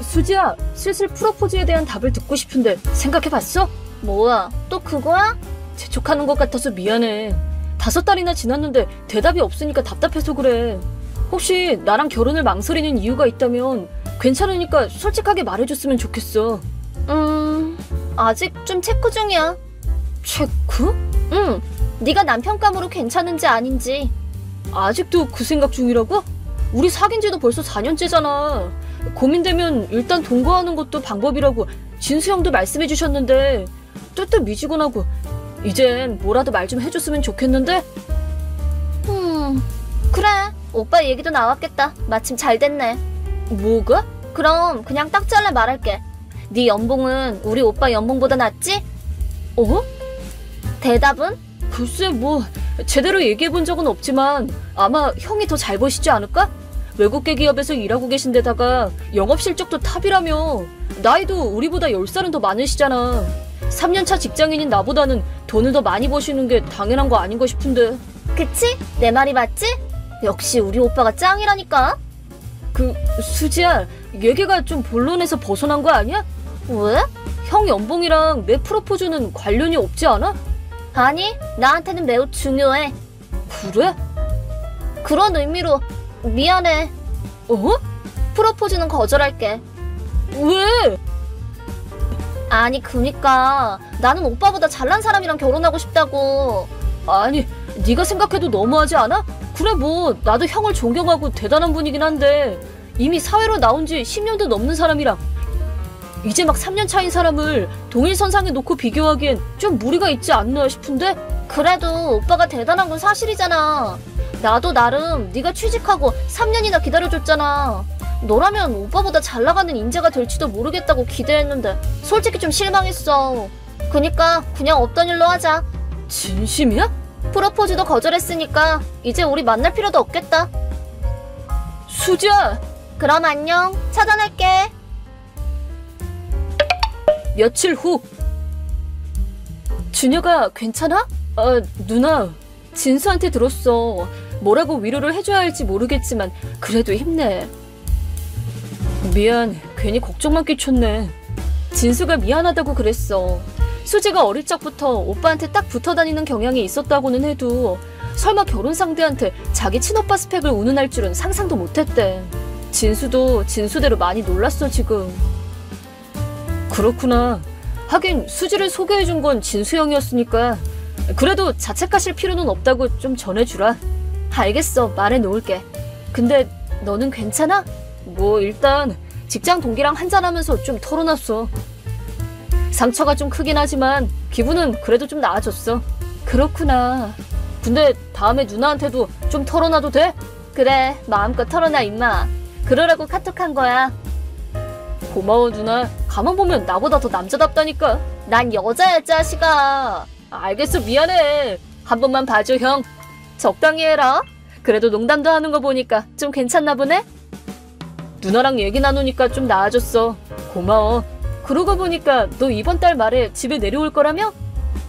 수지야, 슬슬 프로포즈에 대한 답을 듣고 싶은데 생각해봤어? 뭐야, 또 그거야? 재촉하는 것 같아서 미안해. 5달이나 지났는데 대답이 없으니까 답답해서 그래. 혹시 나랑 결혼을 망설이는 이유가 있다면 괜찮으니까 솔직하게 말해줬으면 좋겠어. 아직 좀 체크 중이야. 체크? 응, 네가 남편감으로 괜찮은지 아닌지. 아직도 그 생각 중이라고? 우리 사귄 지도 벌써 4년째잖아. 고민되면 일단 동거하는 것도 방법이라고 진수 형도 말씀해 주셨는데 뚜뚜 미지근하고 이젠 뭐라도 말 좀 해줬으면 좋겠는데? 그래, 오빠 얘기도 나왔겠다. 마침 잘 됐네. 뭐가? 그럼 그냥 딱 잘라 말할게. 네 연봉은 우리 오빠 연봉보다 낫지? 어? 대답은? 글쎄 뭐 제대로 얘기해 본 적은 없지만 아마 형이 더 잘 버시지 않을까? 외국계 기업에서 일하고 계신 데다가 영업 실적도 탑이라며. 나이도 우리보다 10살은 더 많으시잖아. 3년차 직장인인 나보다는 돈을 더 많이 버시는 게 당연한 거 아닌가 싶은데. 그치? 내 말이 맞지? 역시 우리 오빠가 짱이라니까. 수지야, 얘기가 좀 본론에서 벗어난 거 아니야? 왜? 형 연봉이랑 내 프로포즈는 관련이 없지 않아? 아니, 나한테는 매우 중요해. 그래? 그런 의미로 미안해. 어? 프로포즈는 거절할게. 왜? 아니, 그니까 나는 오빠보다 잘난 사람이랑 결혼하고 싶다고. 아니, 네가 생각해도 너무하지 않아? 그래 뭐 나도 형을 존경하고 대단한 분이긴 한데 이미 사회로 나온 지 10년도 넘는 사람이랑 이제 막 3년 차인 사람을 동일선상에 놓고 비교하기엔 좀 무리가 있지 않나 싶은데? 그래도 오빠가 대단한 건 사실이잖아. 나도 나름 네가 취직하고 3년이나 기다려줬잖아. 너라면 오빠보다 잘 나가는 인재가 될지도 모르겠다고 기대했는데 솔직히 좀 실망했어. 그니까 그냥 없던 일로 하자. 진심이야? 프로포즈도 거절했으니까 이제 우리 만날 필요도 없겠다. 수지야! 그럼 안녕. 차단할게. 며칠 후. 준혁아, 괜찮아? 누나, 진수한테 들었어. 뭐라고 위로를 해줘야 할지 모르겠지만 그래도 힘내. 미안, 괜히 걱정만 끼쳤네. 진수가 미안하다고 그랬어. 수지가 어릴 적부터 오빠한테 딱 붙어 다니는 경향이 있었다고는 해도 설마 결혼 상대한테 자기 친오빠 스펙을 운운할 줄은 상상도 못했대. 진수도 진수대로 많이 놀랐어 지금. 그렇구나. 하긴 수지를 소개해준 건 진수 형이었으니까 그래도 자책하실 필요는 없다고 좀 전해주라. 알겠어, 말해놓을게. 근데 너는 괜찮아? 뭐 일단 직장 동기랑 한잔하면서 좀 털어놨어. 상처가 좀 크긴 하지만 기분은 그래도 좀 나아졌어. 그렇구나. 근데 다음에 누나한테도 좀 털어놔도 돼? 그래, 마음껏 털어놔 임마. 그러라고 카톡한 거야. 고마워 누나. 가만 보면 나보다 더 남자답다니까. 난 여자야 자식아. 알겠어, 미안해. 한 번만 봐줘 형. 적당히 해라. 그래도 농담도 하는 거 보니까 좀 괜찮나 보네? 누나랑 얘기 나누니까 좀 나아졌어. 고마워. 그러고 보니까 너 이번 달 말에 집에 내려올 거라며?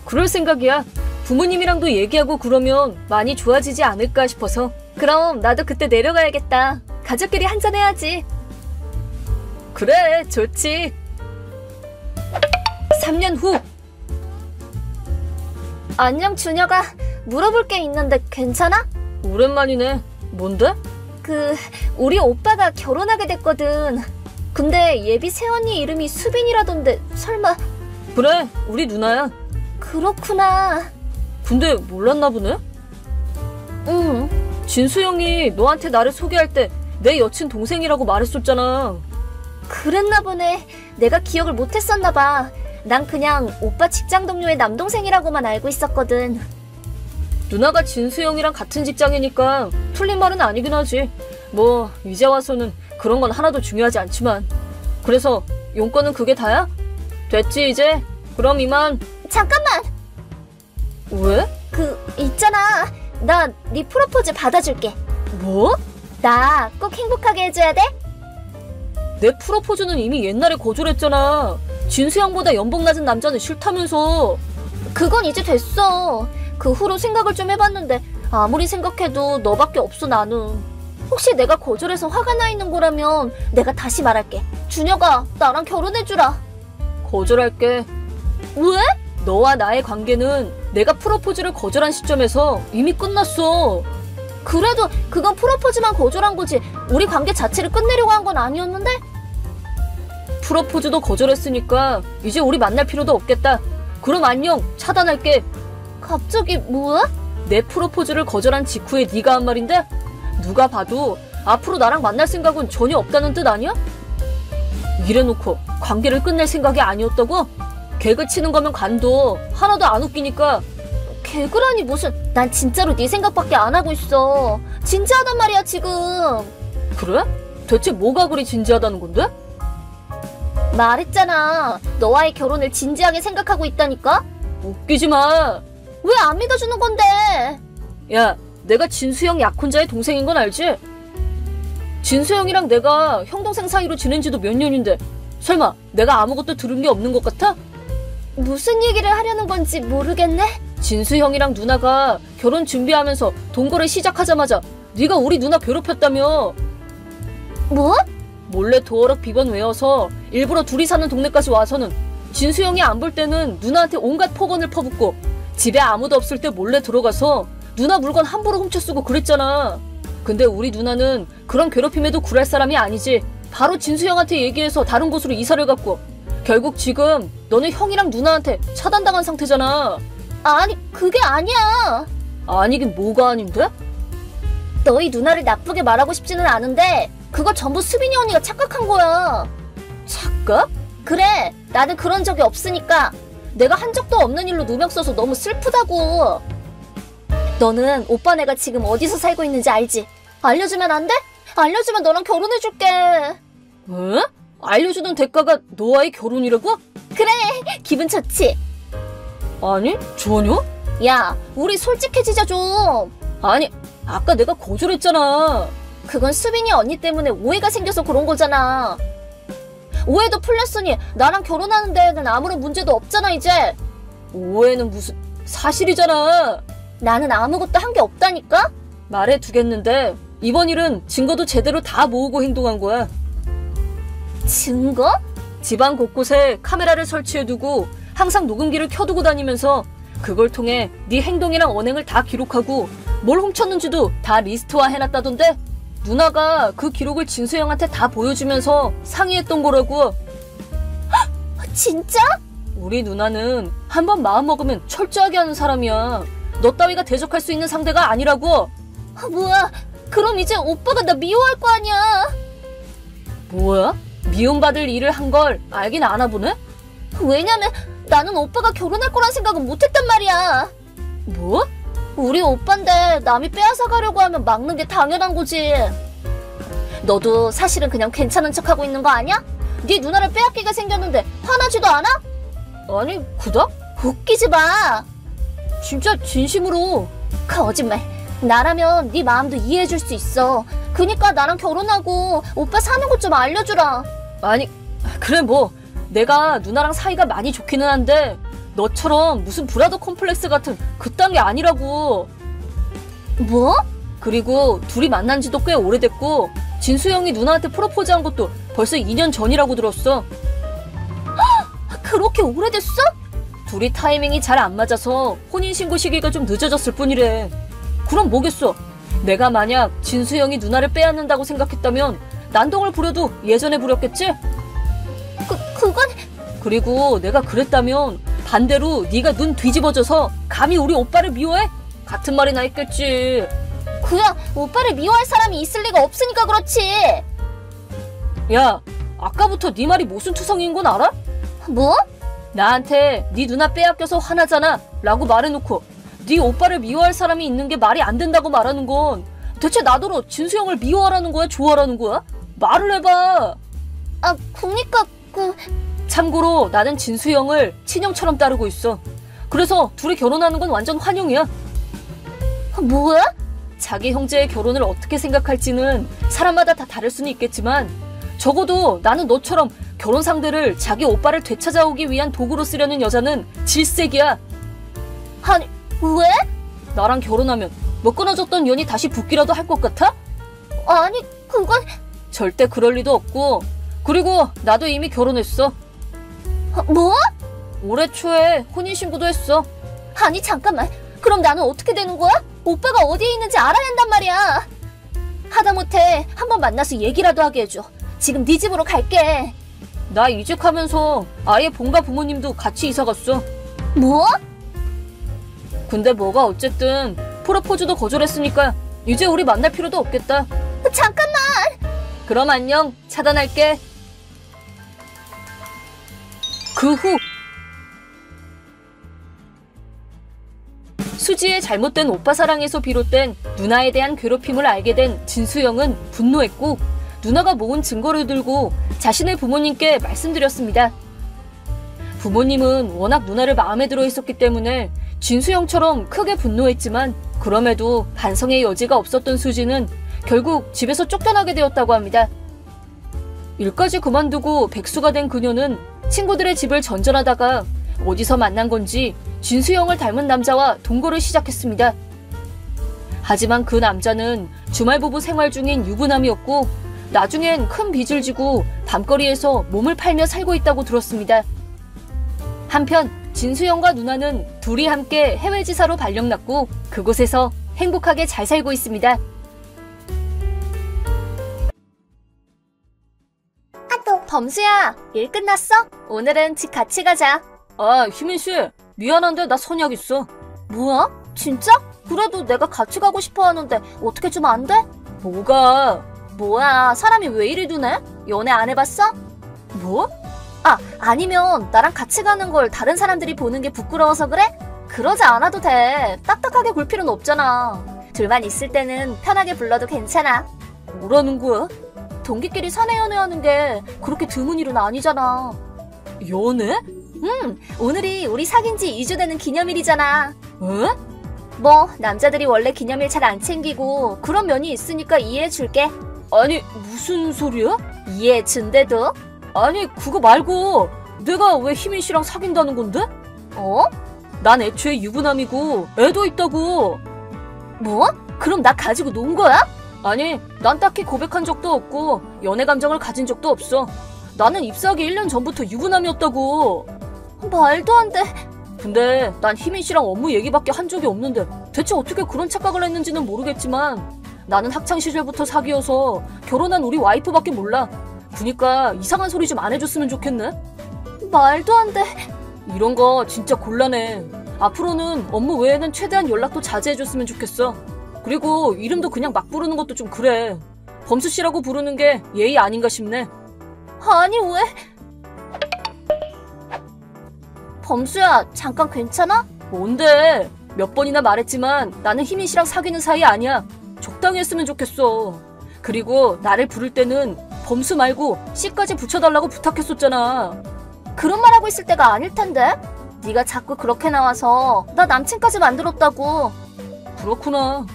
그럴 생각이야. 부모님이랑도 얘기하고 그러면 많이 좋아지지 않을까 싶어서. 그럼 나도 그때 내려가야겠다. 가족끼리 한잔해야지. 그래, 좋지. 3년 후. 안녕 준혁아. 물어볼 게 있는데 괜찮아? 오랜만이네. 뭔데? 우리 오빠가 결혼하게 됐거든. 근데 예비 새언니 이름이 수빈이라던데 설마. 그래, 우리 누나야. 그렇구나. 근데 몰랐나 보네? 응. 진수 형이 너한테 나를 소개할 때 내 여친 동생이라고 말했었잖아. 그랬나 보네. 내가 기억을 못했었나 봐. 난 그냥 오빠 직장 동료의 남동생이라고만 알고 있었거든. 누나가 진수 형이랑 같은 직장이니까 틀린 말은 아니긴 하지. 뭐 이제 와서는 그런 건 하나도 중요하지 않지만. 그래서 용건은 그게 다야? 됐지 이제? 그럼 이만. 잠깐만. 왜? 있잖아. 나 네 프로포즈 받아줄게. 뭐? 나 꼭 행복하게 해줘야 돼? 내 프로포즈는 이미 옛날에 거절했잖아. 진수 형보다 연봉 낮은 남자는 싫다면서. 그건 이제 됐어. 그 후로 생각을 좀 해봤는데 아무리 생각해도 너밖에 없어 나는. 혹시 내가 거절해서 화가 나 있는 거라면 내가 다시 말할게. 준혁아, 나랑 결혼해주라. 거절할게. 왜? 너와 나의 관계는 내가 프로포즈를 거절한 시점에서 이미 끝났어. 그래도 그건 프로포즈만 거절한 거지 우리 관계 자체를 끝내려고 한 건 아니었는데? 프로포즈도 거절했으니까 이제 우리 만날 필요도 없겠다. 그럼 안녕, 차단할게. 갑자기 뭐야? 내 프로포즈를 거절한 직후에 네가 한 말인데 누가 봐도 앞으로 나랑 만날 생각은 전혀 없다는 뜻 아니야? 이래놓고 관계를 끝낼 생각이 아니었다고? 개그 치는 거면 간도 하나도 안 웃기니까. 개그라니 무슨. 난 진짜로 네 생각밖에 안 하고 있어. 진지하단 말이야 지금. 그래? 대체 뭐가 그리 진지하다는 건데? 말했잖아. 너와의 결혼을 진지하게 생각하고 있다니까? 웃기지 마. 왜 안 믿어주는 건데? 야, 내가 진수형 약혼자의 동생인 건 알지? 진수형이랑 내가 형동생 사이로 지낸 지도 몇 년인데 설마 내가 아무것도 들은 게 없는 것 같아? 무슨 얘기를 하려는 건지 모르겠네? 진수형이랑 누나가 결혼 준비하면서 동거를 시작하자마자 네가 우리 누나 괴롭혔다며. 뭐? 몰래 도어락 비번 외워서 일부러 둘이 사는 동네까지 와서는 진수형이 안 볼 때는 누나한테 온갖 폭언을 퍼붓고 집에 아무도 없을 때 몰래 들어가서 누나 물건 함부로 훔쳐쓰고 그랬잖아. 근데 우리 누나는 그런 괴롭힘에도 굴할 사람이 아니지. 바로 진수형한테 얘기해서 다른 곳으로 이사를 갔고 결국 지금 너는 형이랑 누나한테 차단당한 상태잖아. 아니 그게 아니야. 아니긴 뭐가 아닌데? 너희 누나를 나쁘게 말하고 싶지는 않은데 그거 전부 수빈이 언니가 착각한 거야. 착각? 그래, 나는 그런 적이 없으니까. 내가 한 적도 없는 일로 누명 써서 너무 슬프다고. 너는 오빠 내가 지금 어디서 살고 있는지 알지? 알려주면 안 돼? 알려주면 너랑 결혼해줄게. 에? 알려주는 대가가 너와의 결혼이라고? 그래, 기분 좋지? 아니, 전혀? 야, 우리 솔직해지자 좀. 아니, 아까 내가 거절했잖아. 그건 수빈이 언니 때문에 오해가 생겨서 그런 거잖아. 오해도 풀렸으니 나랑 결혼하는 데에는 아무런 문제도 없잖아 이제. 오해는 무슨, 사실이잖아. 나는 아무것도 한 게 없다니까? 말해두겠는데 이번 일은 증거도 제대로 다 모으고 행동한 거야. 증거? 집안 곳곳에 카메라를 설치해두고 항상 녹음기를 켜두고 다니면서 그걸 통해 네 행동이랑 언행을 다 기록하고 뭘 훔쳤는지도 다 리스트화 해놨다던데 누나가 그 기록을 진수형한테 다 보여주면서 상의했던 거라고. 진짜? 우리 누나는 한번 마음먹으면 철저하게 하는 사람이야. 너 따위가 대적할 수 있는 상대가 아니라고. 뭐야, 그럼 이제 오빠가 나 미워할 거 아니야. 뭐야? 미움받을 일을 한 걸 알긴 아나 보네? 왜냐면 나는 오빠가 결혼할 거란 생각은 못했단 말이야. 뭐? 우리 오빠인데 남이 빼앗아 가려고 하면 막는 게 당연한 거지. 너도 사실은 그냥 괜찮은 척하고 있는 거 아니야? 네 누나를 빼앗기게 생겼는데 화나지도 않아? 아니, 그닥? 웃기지 마. 진짜 진심으로. 거짓말. 나라면 네 마음도 이해해줄 수 있어. 그니까 나랑 결혼하고 오빠 사는 곳 좀 알려주라. 아니, 그래 뭐 내가 누나랑 사이가 많이 좋기는 한데 너처럼 무슨 브라더 컴플렉스 같은 그딴 게 아니라고. 뭐? 그리고 둘이 만난 지도 꽤 오래됐고 진수형이 누나한테 프로포즈한 것도 벌써 2년 전이라고 들었어. 그렇게 오래됐어? 둘이 타이밍이 잘 안 맞아서 혼인신고 시기가 좀 늦어졌을 뿐이래. 그럼 뭐겠어. 내가 만약 진수형이 누나를 빼앗는다고 생각했다면 난동을 부려도 예전에 부렸겠지? 그건... 그리고 내가 그랬다면 반대로 네가 눈 뒤집어져서 감히 우리 오빠를 미워해? 같은 말이나 했겠지. 그야 오빠를 미워할 사람이 있을 리가 없으니까 그렇지. 야, 아까부터 네 말이 모순 투성이인 건 알아? 뭐? 나한테 네 누나 빼앗겨서 화나잖아 라고 말해놓고 네 오빠를 미워할 사람이 있는 게 말이 안 된다고 말하는 건 대체 나더러 진수형을 미워하라는 거야? 좋아하라는 거야? 말을 해봐. 아, 그니까 참고로 나는 진수형을 친형처럼 따르고 있어. 그래서 둘이 결혼하는 건 완전 환영이야. 뭐야? 자기 형제의 결혼을 어떻게 생각할지는 사람마다 다 다를 수는 있겠지만 적어도 나는 너처럼 결혼 상대를 자기 오빠를 되찾아오기 위한 도구로 쓰려는 여자는 질색이야. 아니, 왜? 나랑 결혼하면 뭐 끊어졌던 연이 다시 붙기라도 할 것 같아? 아니, 그건... 절대 그럴 리도 없고, 그리고 나도 이미 결혼했어. 뭐? 올해 초에 혼인신고도 했어. 아니, 잠깐만. 그럼 나는 어떻게 되는 거야? 오빠가 어디에 있는지 알아야 한단 말이야. 하다못해 한번 만나서 얘기라도 하게 해줘. 지금 네 집으로 갈게. 나 이직하면서 아예 본가 부모님도 같이 이사 갔어. 뭐? 근데 뭐가 어쨌든 프로포즈도 거절했으니까 이제 우리 만날 필요도 없겠다. 잠깐만. 그럼 안녕. 차단할게. 그 후 수지의 잘못된 오빠 사랑에서 비롯된 누나에 대한 괴롭힘을 알게 된 진수영은 분노했고 누나가 모은 증거를 들고 자신의 부모님께 말씀드렸습니다. 부모님은 워낙 누나를 마음에 들어 있었기 때문에 진수영처럼 크게 분노했지만 그럼에도 반성의 여지가 없었던 수지는 결국 집에서 쫓겨나게 되었다고 합니다. 일까지 그만두고 백수가 된 그녀는 친구들의 집을 전전하다가 어디서 만난 건지 진수영을 닮은 남자와 동거를 시작했습니다. 하지만 그 남자는 주말부부 생활 중인 유부남이었고 나중엔 큰 빚을 지고 밤거리에서 몸을 팔며 살고 있다고 들었습니다. 한편 진수영과 누나는 둘이 함께 해외지사로 발령났고 그곳에서 행복하게 잘 살고 있습니다. 범수야, 일 끝났어? 오늘은 집 같이 가자. 아, 희민씨. 미안한데 나 선약 있어. 뭐야? 진짜? 그래도 내가 같이 가고 싶어 하는데 어떻게 좀 안 돼? 뭐가? 뭐야, 사람이 왜 이리 두네? 연애 안 해봤어? 뭐? 아, 아니면 나랑 같이 가는 걸 다른 사람들이 보는 게 부끄러워서 그래? 그러지 않아도 돼. 딱딱하게 굴 필요는 없잖아. 둘만 있을 때는 편하게 불러도 괜찮아. 뭐라는 거야? 동기끼리 사내 연애하는 게 그렇게 드문 일은 아니잖아. 연애? 오늘이 우리 사귄 지 2주 되는 기념일이잖아. 에? 뭐 남자들이 원래 기념일 잘 안 챙기고 그런 면이 있으니까 이해해줄게. 아니, 무슨 소리야? 이해해준대도. 아니, 그거 말고 내가 왜 희민씨랑 사귄다는 건데? 어? 난 애초에 유부남이고 애도 있다고. 뭐? 그럼 나 가지고 논 거야? 아니, 난 딱히 고백한 적도 없고 연애 감정을 가진 적도 없어. 나는 입사하기 1년 전부터 유부남이었다고. 말도 안 돼. 근데 난 희민씨랑 업무 얘기밖에 한 적이 없는데 대체 어떻게 그런 착각을 했는지는 모르겠지만 나는 학창시절부터 사귀어서 결혼한 우리 와이프밖에 몰라. 그니까 이상한 소리 좀 안 해줬으면 좋겠네. 말도 안 돼. 이런 거 진짜 곤란해. 앞으로는 업무 외에는 최대한 연락도 자제해줬으면 좋겠어. 그리고 이름도 그냥 막 부르는 것도 좀 그래. 범수씨라고 부르는 게 예의 아닌가 싶네. 아니 왜? 범수야, 잠깐 괜찮아? 뭔데? 몇 번이나 말했지만 나는 희민씨랑 사귀는 사이 아니야. 적당히 했으면 좋겠어. 그리고 나를 부를 때는 범수 말고 씨까지 붙여달라고 부탁했었잖아. 그런 말하고 있을 때가 아닐 텐데? 네가 자꾸 그렇게 나와서 나 남친까지 만들었다고. 그렇구나.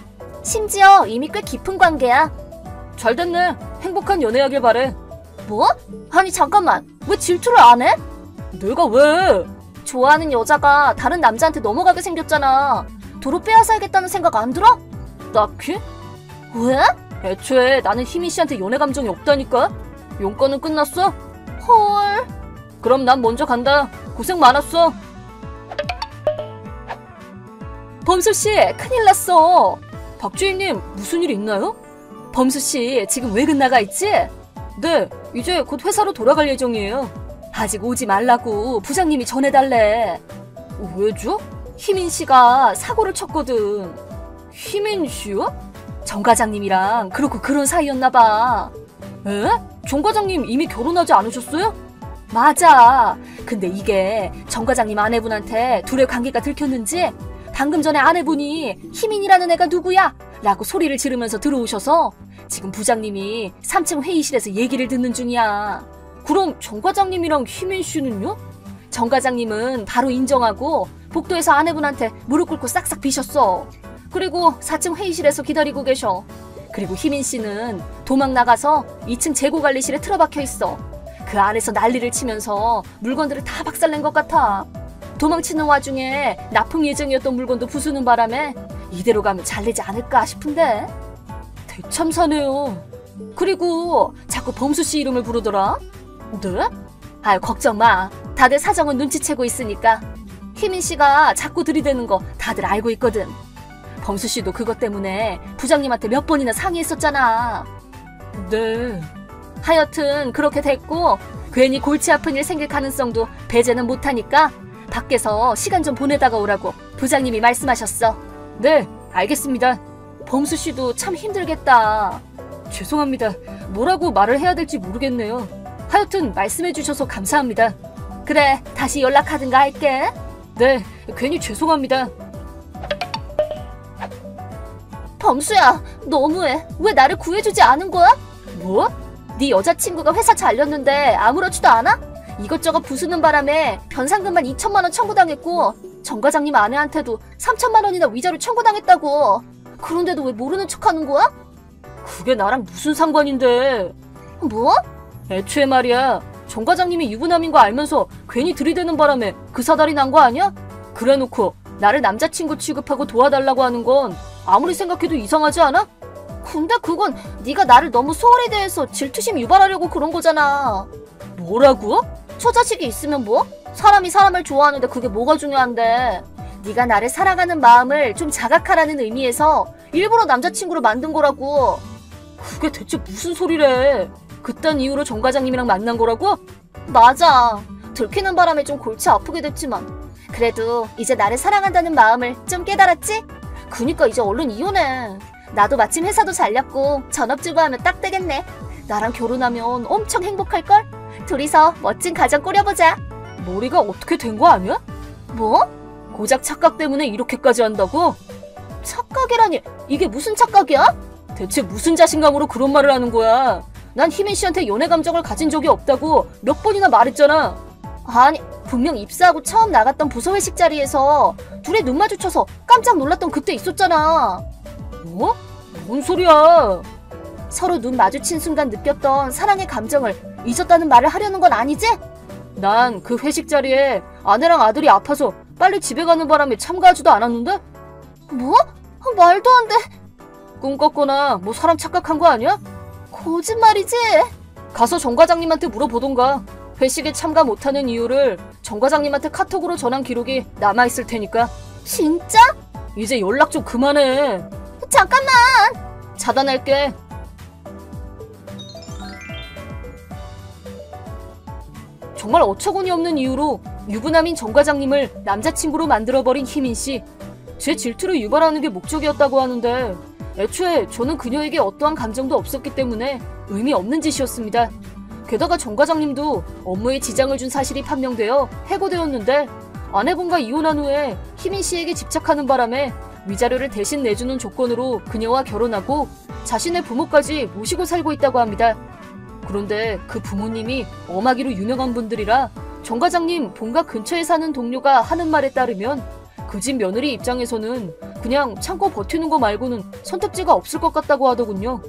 심지어 이미 꽤 깊은 관계야. 잘 됐네. 행복한 연애하길 바래. 뭐? 아니 잠깐만, 왜 질투를 안 해? 내가 왜? 좋아하는 여자가 다른 남자한테 넘어가게 생겼잖아. 도로 빼앗아야겠다는 생각 안 들어? 딱히? 왜? 애초에 나는 희민씨한테 연애 감정이 없다니까? 용건은 끝났어? 헐. 그럼 난 먼저 간다. 고생 많았어. 범수씨, 큰일 났어. 박주임님, 무슨 일 있나요? 범수씨, 지금 외근 나가 있지? 네, 이제 곧 회사로 돌아갈 예정이에요. 아직 오지 말라고 부장님이 전해달래. 왜죠? 희민씨가 사고를 쳤거든. 희민씨요? 정 과장님이랑 그렇고 그런 사이였나봐. 에? 정 과장님 이미 결혼하지 않으셨어요? 맞아. 근데 이게 정 과장님 아내분한테 둘의 관계가 들켰는지 방금 전에 아내분이 희민이라는 애가 누구야? 라고 소리를 지르면서 들어오셔서 지금 부장님이 3층 회의실에서 얘기를 듣는 중이야. 그럼 정 과장님이랑 희민 씨는요? 정 과장님은 바로 인정하고 복도에서 아내분한테 무릎 꿇고 싹싹 비셨어. 그리고 4층 회의실에서 기다리고 계셔. 그리고 희민 씨는 도망 나가서 2층 재고관리실에 틀어박혀 있어. 그 안에서 난리를 치면서 물건들을 다 박살낸 것 같아. 도망치는 와중에 납품 예정이었던 물건도 부수는 바람에 이대로 가면 잘 되지 않을까 싶은데. 대참사네요. 그리고 자꾸 범수 씨 이름을 부르더라. 네? 아, 걱정 마. 다들 사정은 눈치채고 있으니까. 희민 씨가 자꾸 들이대는 거 다들 알고 있거든. 범수 씨도 그것 때문에 부장님한테 몇 번이나 상의했었잖아. 네. 하여튼 그렇게 됐고 괜히 골치 아픈 일 생길 가능성도 배제는 못하니까 밖에서 시간 좀 보내다가 오라고 부장님이 말씀하셨어. 네, 알겠습니다. 범수 씨도 참 힘들겠다. 죄송합니다. 뭐라고 말을 해야 될지 모르겠네요. 하여튼 말씀해 주셔서 감사합니다. 그래, 다시 연락하든가 할게. 네, 괜히 죄송합니다. 범수야, 너무해. 왜 나를 구해주지 않은 거야? 뭐? 네 여자친구가 회사 잘렸는데 아무렇지도 않아? 이것저것 부수는 바람에 변상금만 2천만 원 청구당했고 정 과장님 아내한테도 3천만 원이나 위자료 청구당했다고. 그런데도 왜 모르는 척하는 거야? 그게 나랑 무슨 상관인데. 뭐? 애초에 말이야, 정 과장님이 유부남인 거 알면서 괜히 들이대는 바람에 그 사달이 난 거 아니야? 그래놓고 나를 남자친구 취급하고 도와달라고 하는 건 아무리 생각해도 이상하지 않아? 근데 그건 네가 나를 너무 소홀히 대해서 질투심 유발하려고 그런 거잖아. 뭐라고? 처자식이 있으면 뭐? 사람이 사람을 좋아하는데 그게 뭐가 중요한데. 네가 나를 사랑하는 마음을 좀 자각하라는 의미에서 일부러 남자친구로 만든 거라고. 그게 대체 무슨 소리래? 그딴 이유로 정 과장님이랑 만난 거라고? 맞아. 들키는 바람에 좀 골치 아프게 됐지만 그래도 이제 나를 사랑한다는 마음을 좀 깨달았지? 그니까 이제 얼른 이혼해. 나도 마침 회사도 잘렸고 전업주부 하면 딱 되겠네. 나랑 결혼하면 엄청 행복할걸? 둘이서 멋진 가정 꾸려보자. 머리가 어떻게 된 거 아니야? 뭐? 고작 착각 때문에 이렇게까지 한다고? 착각이라니, 이게 무슨 착각이야? 대체 무슨 자신감으로 그런 말을 하는 거야? 난 희민 씨한테 연애 감정을 가진 적이 없다고 몇 번이나 말했잖아. 아니, 분명 입사하고 처음 나갔던 부서 회식 자리에서 둘이 눈 마주쳐서 깜짝 놀랐던 그때 있었잖아. 뭐? 뭔 소리야? 서로 눈 마주친 순간 느꼈던 사랑의 감정을 잊었다는 말을 하려는 건 아니지? 난 그 회식 자리에 아내랑 아들이 아파서 빨리 집에 가는 바람에 참가하지도 않았는데? 뭐? 말도 안 돼. 꿈 꿨거나 뭐 사람 착각한 거 아니야? 거짓말이지? 가서 정 과장님한테 물어보던가. 회식에 참가 못하는 이유를 정 과장님한테 카톡으로 전한 기록이 남아있을 테니까. 진짜? 이제 연락 좀 그만해. 잠깐만. 차단할게. 정말 어처구니 없는 이유로 유부남인 정 과장님을 남자친구로 만들어버린 희민씨. 제 질투를 유발하는 게 목적이었다고 하는데 애초에 저는 그녀에게 어떠한 감정도 없었기 때문에 의미 없는 짓이었습니다. 게다가 정 과장님도 업무에 지장을 준 사실이 판명되어 해고되었는데 아내분과 이혼한 후에 희민씨에게 집착하는 바람에 위자료를 대신 내주는 조건으로 그녀와 결혼하고 자신의 부모까지 모시고 살고 있다고 합니다. 그런데 그 부모님이 엄하기로 유명한 분들이라 정 과장님 본가 근처에 사는 동료가 하는 말에 따르면 그 집 며느리 입장에서는 그냥 참고 버티는 거 말고는 선택지가 없을 것 같다고 하더군요.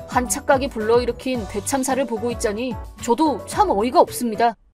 한 착각이 불러일으킨 대참사를 보고 있자니 저도 참 어이가 없습니다.